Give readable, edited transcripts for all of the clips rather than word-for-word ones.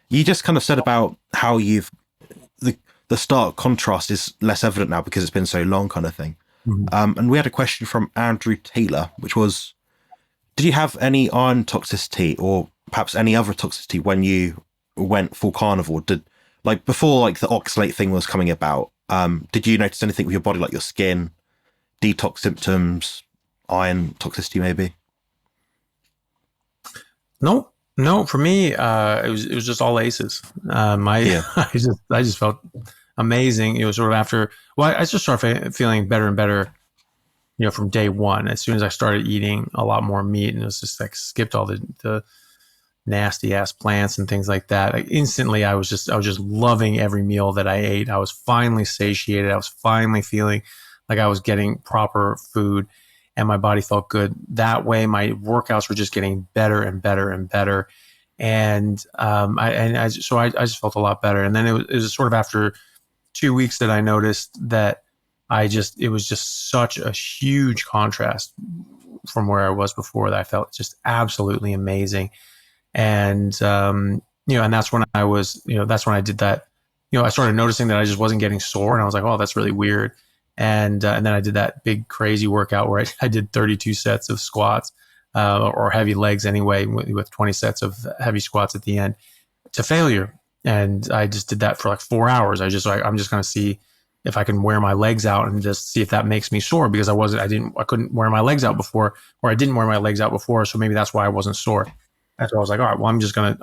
You just kind of said about how the the stark contrast is less evident now because it's been so long, kind of thing. Mhm. And we had a question from Andrew Taylor, which was, did you have any iron toxicity or perhaps any other toxicity when you went full carnivore? Did like before like the oxalate thing was coming about? Did you notice anything with your body, like your skin, detox symptoms, iron toxicity, maybe? No, no. For me, it was just all aces. My Yeah. I just felt amazing. It was sort of after. Well, I just started feeling better and better. From day one, as soon as I started eating a lot more meat, and it was just like skipped all the nasty ass plants and things like that. Like instantly, I was just loving every meal that I ate. I was finally satiated. I was finally feeling like I was getting proper food, and my body felt good that way. My workouts were just getting better and better and better, and I just felt a lot better. And then it was sort of after 2 weeks that I noticed that it was just such a huge contrast from where I was before, that I felt just absolutely amazing. And and that's when I did that. I started noticing that I just wasn't getting sore, and I was like, oh, that's really weird. And then I did that big crazy workout where I did 32 sets of squats, or heavy legs anyway, with 20 sets of heavy squats at the end, to failure. And I just did that for like 4 hours. I'm just going to see if I can wear my legs out and just see if that makes me sore, because I couldn't wear my legs out before, or I didn't wear my legs out before. So maybe that's why I wasn't sore. And so I was like, all right, well, I'm just gonna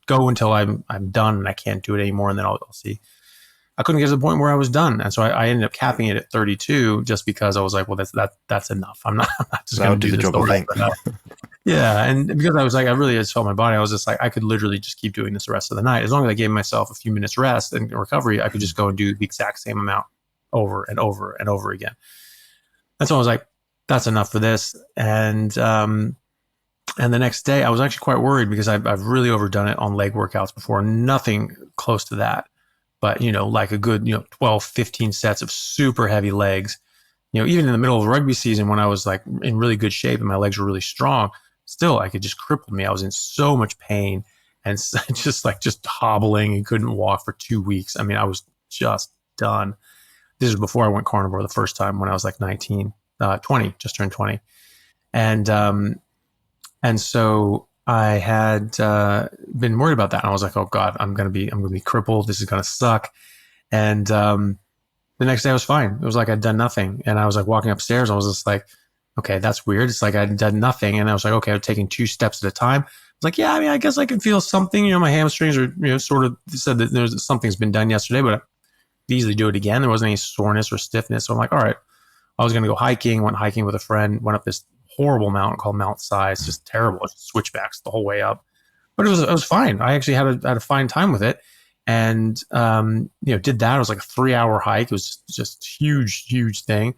go until I'm done and I can't do it anymore. And then I'll see. I couldn't get to the point where I was done. And so I ended up capping it at 32, just because I was like, well, that's enough. I'm not just That'll going to do do the this job, the I rest think. of the night. Yeah. And because I was like, I really just felt my body. I was just like, I could literally just keep doing this the rest of the night. As long as I gave myself a few minutes rest and recovery, I could just go and do the exact same amount over and over and over again. And so I was like, that's enough for this. And the next day I was actually quite worried, because I've really overdone it on leg workouts before. Nothing close to that, but like a good 12 15 sets of super heavy legs. Even in the middle of rugby season, when I was like in really good shape and my legs were really strong, still I could just cripple me. I was in so much pain, and just hobbling, and couldn't walk for 2 weeks. I mean, I was just done. This is before I went carnivore the first time, when I was like 19, 20, just turned 20. And so I had been worried about that. And I was like, oh God, I'm gonna be crippled. This is gonna suck. And the next day I was fine. It was like I'd done nothing. And I was like walking upstairs. I was just like, okay, that's weird. It's like I'd done nothing. And I was like, okay, I'm taking 2 steps at a time. I was like, yeah, I mean, I guess I can feel something. My hamstrings are, sort of said that something's been done yesterday, but I could easily do it again. There wasn't any soreness or stiffness. So I'm like, all right, I was going to go hiking, went hiking with a friend, went up this horrible mountain called Mount Si. It's just terrible. It's switchbacks the whole way up, but it was fine. I actually had a fine time with it. And, did that. It was like a 3-hour hike. It was just huge, huge thing.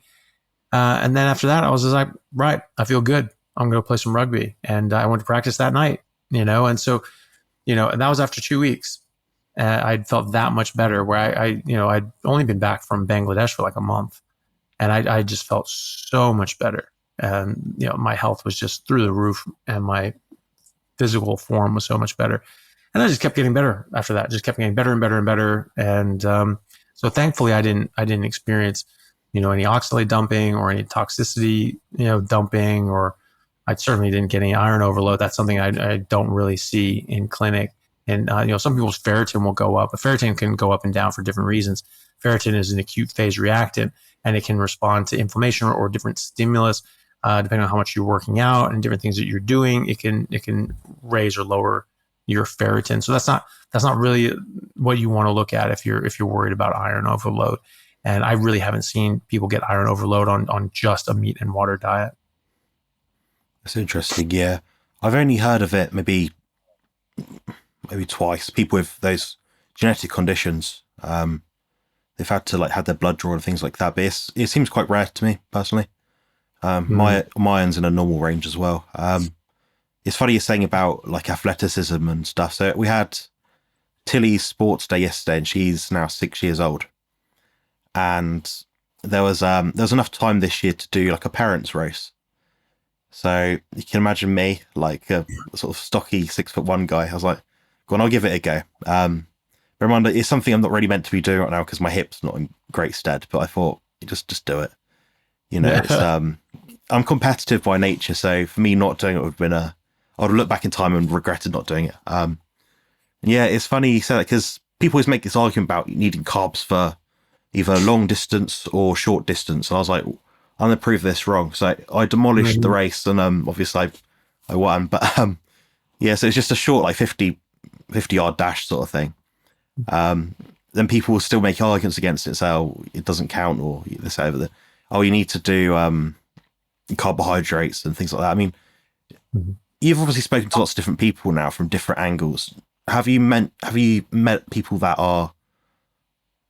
And then after that, I was just like, right, I feel good. I'm going to play some rugby. And I went to practice that night, and so, and that was after 2 weeks. I'd felt that much better, where I'd only been back from Bangladesh for like a month, and I just felt so much better. And, my health was just through the roof, and my physical form was so much better. And I just kept getting better after that. Just kept getting better and better and better. And so thankfully, I didn't experience any oxalate dumping or any toxicity dumping, or I certainly didn't get any iron overload. That's something I don't really see in clinic. And some people's ferritin will go up, but ferritin can go up and down for different reasons. Ferritin is an acute phase reactant, and it can respond to inflammation or different stimulus, depending on how much you're working out and different things that you're doing. It can raise or lower your ferritin. So that's not really what you want to look at if you're worried about iron overload. And I really haven't seen people get iron overload on just a meat and water diet. That's interesting. Yeah. I've only heard of it maybe twice. People with those genetic conditions, they've had to like have their blood drawn and things like that. But it seems quite rare to me personally. My iron's in a normal range as well. It's funny you're saying about like athleticism and stuff. So we had Tilly's sports day yesterday, and she's now 6 years old. And there was enough time this year to do like a parents' race. So you can imagine me, like a sort of stocky 6'1" guy. I was like, go on, I'll give it a go. Bear in mind, it's something I'm not really meant to be doing right now because my hip's not in great stead. But I thought, just do it. You know, it's I'm competitive by nature, so for me, not doing it would have been I'd look back in time and regretted not doing it. Yeah, it's funny you say that because people always make this argument about needing carbs for either long distance or short distance. And I was like, I'm going to prove this wrong. So I demolished the race and obviously I won. But yeah, so it's just a short, like 50 yard dash sort of thing. Then people will still make arguments against it and say, oh, it doesn't count, or they say, oh, you need to do carbohydrates and things like that. I mean, you've obviously spoken to lots of different people now from different angles. Have you met people that are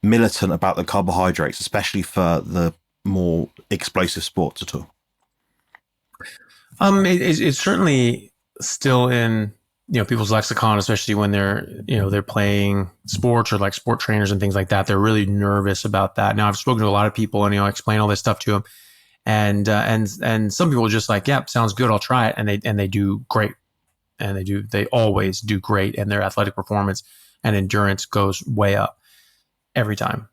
militant about the carbohydrates, especially for the more explosive sports at all? It's certainly still in people's lexicon, especially when they're playing sports or like sport trainers and things like that. They're really nervous about that. Now I've spoken to a lot of people and I explain all this stuff to them, and some people are just like, yeah, sounds good, I'll try it, and they do great, and they always do great, and their athletic performance and endurance goes way up every time.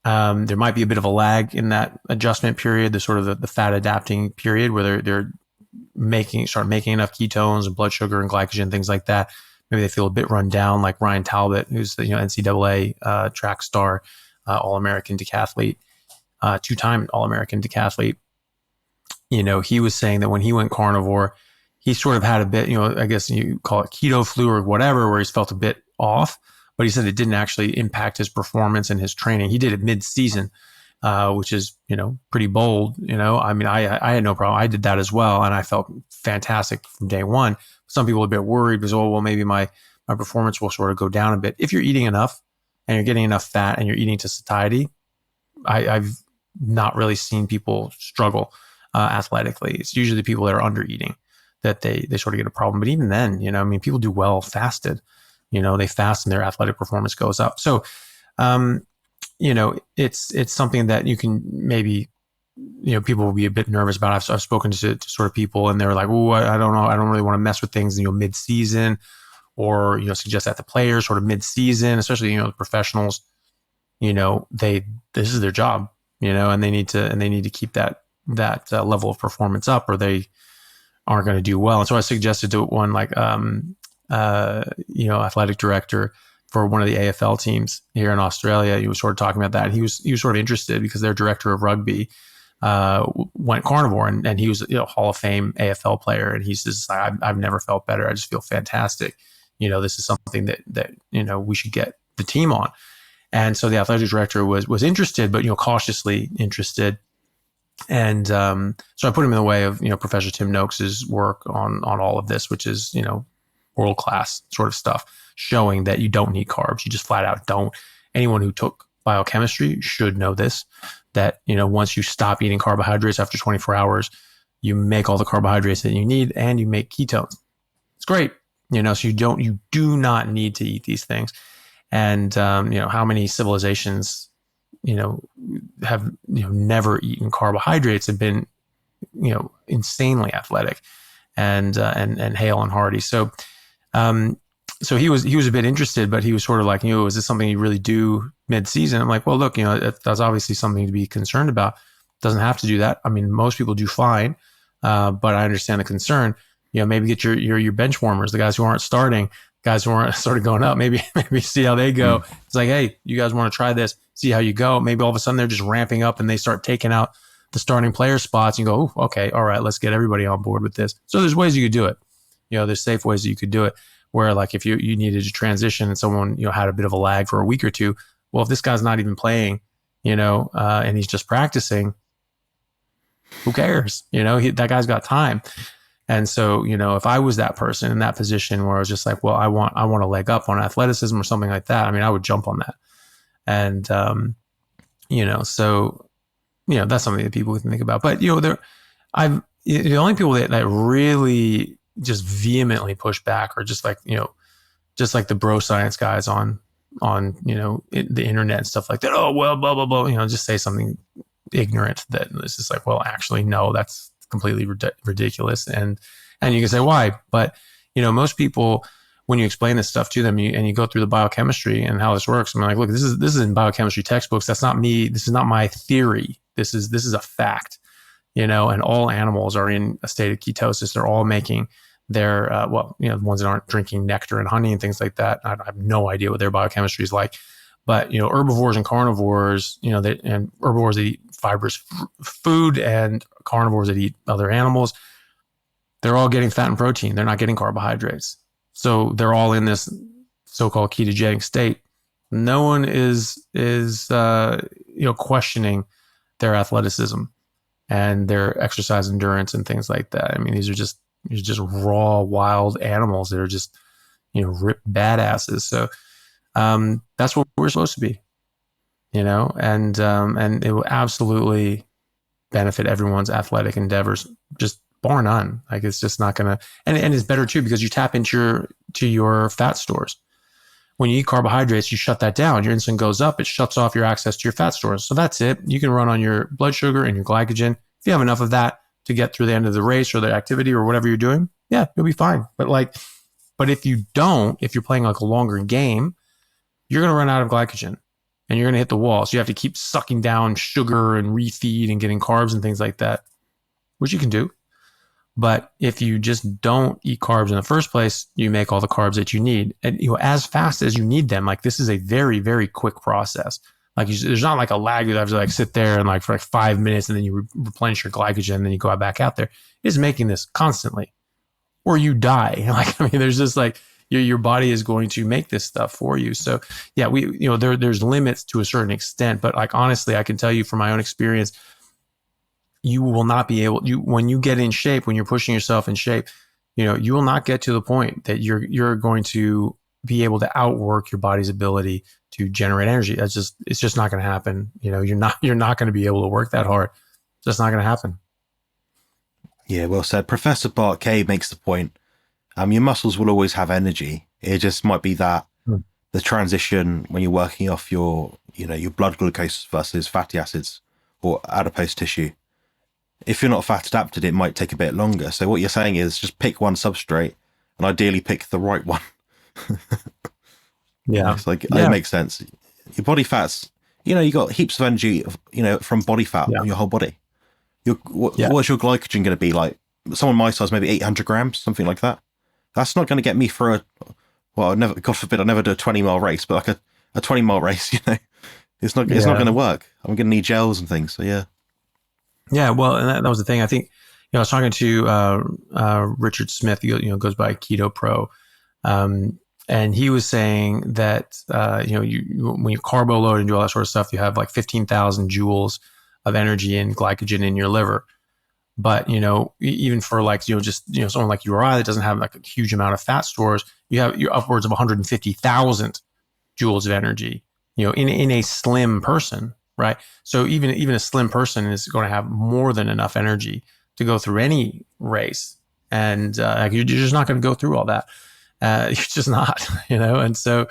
There might be a bit of a lag in that adjustment period, the sort of the fat adapting period where they're start making enough ketones and blood sugar and glycogen, things like that. Maybe they feel a bit run down, like Ryan Talbot, who's the NCAA track star, All-American decathlete, 2-time All-American decathlete. He was saying that when he went carnivore, he sort of had a bit, I guess you call it keto flu or whatever, where he's felt a bit off, but he said it didn't actually impact his performance and his training. He did it mid-season, which is, pretty bold. I mean, I had no problem. I did that as well, and I felt fantastic from day one. Some people are a bit worried because, well, maybe my performance will sort of go down a bit. If you're eating enough and you're getting enough fat and you're eating to satiety, I've not really seen people struggle athletically. It's usually the people that are under eating that they sort of get a problem. But even then, people do well fasted. They fast and their athletic performance goes up. So, it's something that you can maybe, people will be a bit nervous about. I've spoken to sort of people and they're like, oh, I don't know. I don't really want to mess with things, mid-season, or, suggest that the players sort of mid-season, especially, the professionals, this is their job, and they need to keep that level of performance up or they aren't going to do well. And so I suggested to one, like, athletic director for one of the AFL teams here in Australia. He was sort of talking about that. He was sort of interested because their director of rugby went carnivore, and he was a Hall of Fame AFL player. And he says, I've never felt better. I just feel fantastic. This is something that we should get the team on. And so the athletic director was interested, but cautiously interested. And so I put him in the way of Professor Tim Noakes's work on all of this, which is world class sort of stuff, showing that you don't need carbs. You just flat out don't. Anyone who took biochemistry should know this, that, once you stop eating carbohydrates after 24 hours, you make all the carbohydrates that you need and you make ketones. It's great. So you do not need to eat these things. And, how many civilizations, have, never eaten carbohydrates and been, insanely athletic and hale and hearty. So, so he was a bit interested, but he was sort of like, is this something you really do mid-season? I'm like, well, look, that's obviously something to be concerned about. Doesn't have to do that. I mean, most people do fine, but I understand the concern. Maybe get your bench warmers, the guys who aren't starting, guys who aren't sort of going up. Maybe see how they go. It's like, hey, you guys want to try this? See how you go. Maybe all of a sudden they're just ramping up and they start taking out the starting player spots. And you go, oh, okay, all right, let's get everybody on board with this. So there's ways you could do it. There's safe ways that you could do it. Where like if you needed to transition and someone had a bit of a lag for a week or two, well, if this guy's not even playing, and he's just practicing, who cares? That guy's got time. And so if I was that person in that position where I was just like, well, I want a leg up on athleticism or something like that, I mean, I would jump on that. And so that's something that people can think about. But the only people that really just vehemently push back or just like the bro science guys on the internet and stuff like that. Oh, well, blah, blah, blah, just say something ignorant that it's just like, well, actually, no, that's completely ridiculous. And you can say why, but most people when you explain this stuff to them and you go through the biochemistry and how this works, I'm like, look, this is in biochemistry textbooks. That's not me. This is not my theory. This is a fact, and all animals are in a state of ketosis. They're all making their, the ones that aren't drinking nectar and honey and things like that. I have no idea what their biochemistry is like, but, herbivores and carnivores, and herbivores that eat fibrous food and carnivores that eat other animals, they're all getting fat and protein. They're not getting carbohydrates. So they're all in this so-called ketogenic state. No one is questioning their athleticism and their exercise endurance and things like that. I mean, these are just raw, wild animals that are just, ripped badasses. So that's what we're supposed to be, and it will absolutely benefit everyone's athletic endeavors, just bar none. Like, it's just not gonna, and it's better too, because you tap into your fat stores. When you eat carbohydrates, you shut that down. Your insulin goes up. It shuts off your access to your fat stores. So that's it. You can run on your blood sugar and your glycogen. If you have enough of that to get through the end of the race or the activity or whatever you're doing, yeah, you'll be fine. But if you don't, if you're playing like a longer game, you're going to run out of glycogen and you're going to hit the wall. So you have to keep sucking down sugar and refeed and getting carbs and things like that, which you can do. But if you just don't eat carbs in the first place, you make all the carbs that you need, and as fast as you need them. Like, this is a very, very quick process. Like, there's not like a lag that I have to like sit there and like for like 5 minutes and then you replenish your glycogen and then you go back out there. It's making this constantly, or you die. Like, I mean, there's just like your body is going to make this stuff for you. So yeah, there's limits to a certain extent, but like, honestly, I can tell you from my own experience, you will not be able, when you get in shape, when you're pushing yourself in shape, you will not get to the point that you're going to be able to outwork your body's ability to generate energy. It's just not going to happen. You're not going to be able to work that hard. It's just not going to happen. Yeah, well said. Professor Bart K makes the point. Your muscles will always have energy. It just might be that the transition when you're working off your blood glucose versus fatty acids or adipose tissue. If you're not fat adapted, it might take a bit longer. So what you're saying is just pick one substrate and ideally pick the right one. Yeah. It's like, it makes sense. Your body fat's, you got heaps of energy, from body fat on your whole body. What's your glycogen going to be like? Someone my size, maybe 800 grams, something like that. That's not going to get me for God forbid, I never do a 20-mile race, but like a 20-mile race, it's not going to work. I'm going to need gels and things. So yeah. Yeah, well, and that was the thing. I think, I was talking to Richard Smith, goes by Keto Pro, and he was saying that when you carbo load and do all that sort of stuff, you have like 15,000 joules of energy and glycogen in your liver. But even for like someone like you or I that doesn't have like a huge amount of fat stores, you're upwards of 150,000 joules of energy. In a slim person. Right. So even a slim person is going to have more than enough energy to go through any race. And you're just not going to go through all that. You're just not, And so,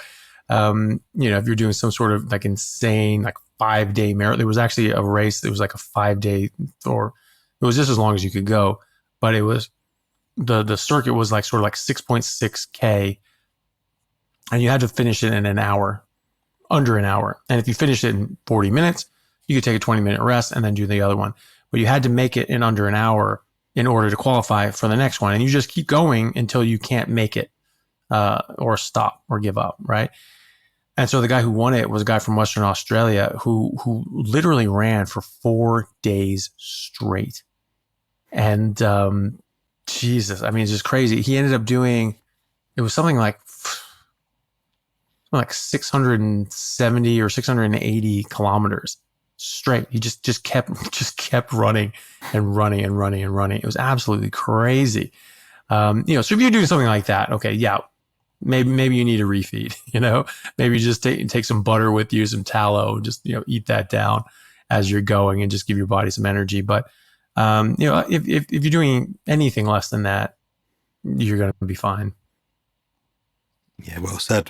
if you're doing some sort of like insane, like 5-day marathon, there was actually a race that was like a 5-day, or it was just as long as you could go. But it was the circuit was like sort of like 6.6K. And you had to finish it in an hour. Under an hour. And if you finished it in 40 minutes, you could take a 20-minute rest and then do the other one. But you had to make it in under an hour in order to qualify for the next one. And you just keep going until you can't make it or stop or give up, right? And so the guy who won it was a guy from Western Australia who literally ran for 4 days straight. And Jesus, I mean, it's just crazy. He ended up doing, it was something like 670 or 680 kilometers straight. He just kept running and running and running and running. It was absolutely crazy. So if you're doing something like that, okay, yeah, maybe you need a refeed, maybe you just take some butter with you, some tallow, and just, eat that down as you're going and just give your body some energy. But, if you're doing anything less than that, you're going to be fine. Yeah, well said.